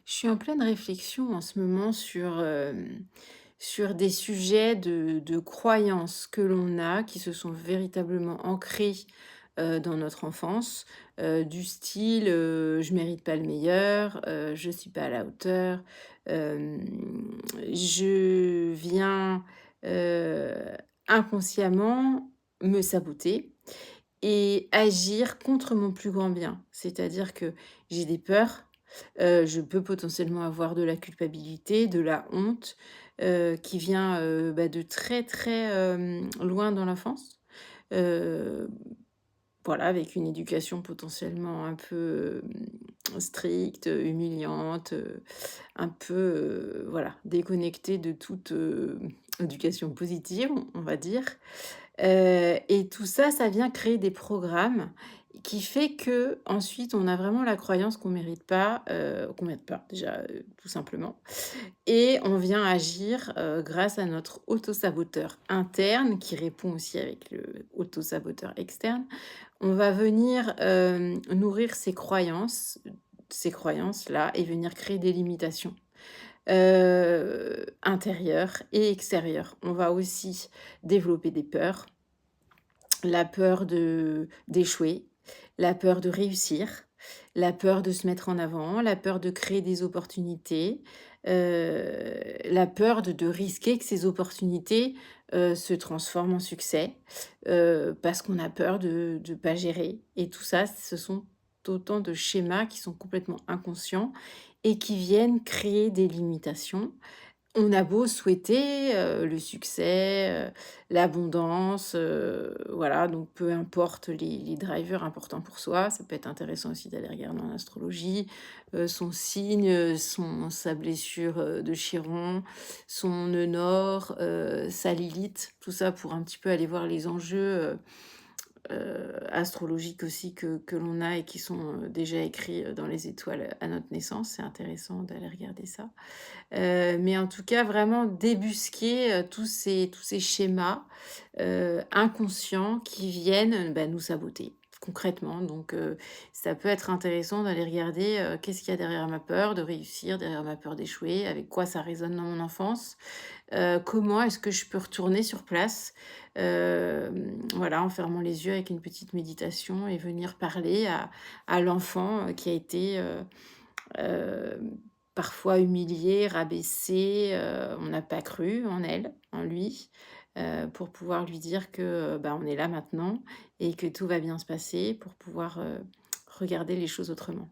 Je suis en pleine réflexion en ce moment sur des sujets de croyances que l'on a, qui se sont véritablement ancrés, dans notre enfance, du style, «Je mérite pas le meilleur», «Je suis pas à la hauteur», je viens, heu, inconsciemment me saboter et agir contre mon plus grand bien. C'est-à-dire que j'ai des peurs, je peux potentiellement avoir de la culpabilité, de la honte, qui vient, de très, très, loin dans l'enfance. Heu, voilà, avec une éducation potentiellement un peu, stricte, humiliante, un peu, voilà, déconnectée de toute, éducation positive, on va dire. Et tout ça, ça vient créer des programmes qui fait que ensuite on a vraiment la croyance qu'on mérite pas déjà, tout simplement et on vient agir, grâce à notre autosaboteur interne qui répond aussi avec le autosaboteur externe. On va venir, nourrir ces croyances-là et venir créer des limitations, intérieures et extérieures. On va aussi développer des peurs, la peur de d'échouer, la peur de réussir, la peur de se mettre en avant, la peur de créer des opportunités, la peur de risquer que ces opportunités, se transforment en succès, parce qu'on a peur de pas gérer et tout ça, ce sont autant de schémas qui sont complètement inconscients et qui viennent créer des limitations. On a beau souhaiter, le succès, l'abondance, voilà, donc peu importe les drivers importants pour soi, ça peut être intéressant aussi d'aller regarder en astrologie, son signe, sa blessure, de Chiron, son nœud nord, sa Lilith, tout ça pour un petit peu aller voir les enjeux, astrologiques aussi que l'on a et qui sont, déjà écrits, dans les étoiles, à notre naissance. C'est intéressant d'aller regarder ça. Mais en tout cas, vraiment débusquer, tous ces schémas, inconscients qui viennent, nous saboter, concrètement. Donc ça peut être intéressant d'aller regarder, qu'est-ce qu'il y a derrière ma peur de réussir, derrière ma peur d'échouer, avec quoi ça résonne dans mon enfance. Comment est-ce que je peux retourner sur place? Voilà, en fermant les yeux avec une petite méditation et venir parler à l'enfant, qui a été, Hem, parfois humiliée, rabaissée, on n'a pas cru en elle, en lui, pour pouvoir lui dire que, on est là maintenant et que tout va bien se passer pour pouvoir, regarder les choses autrement.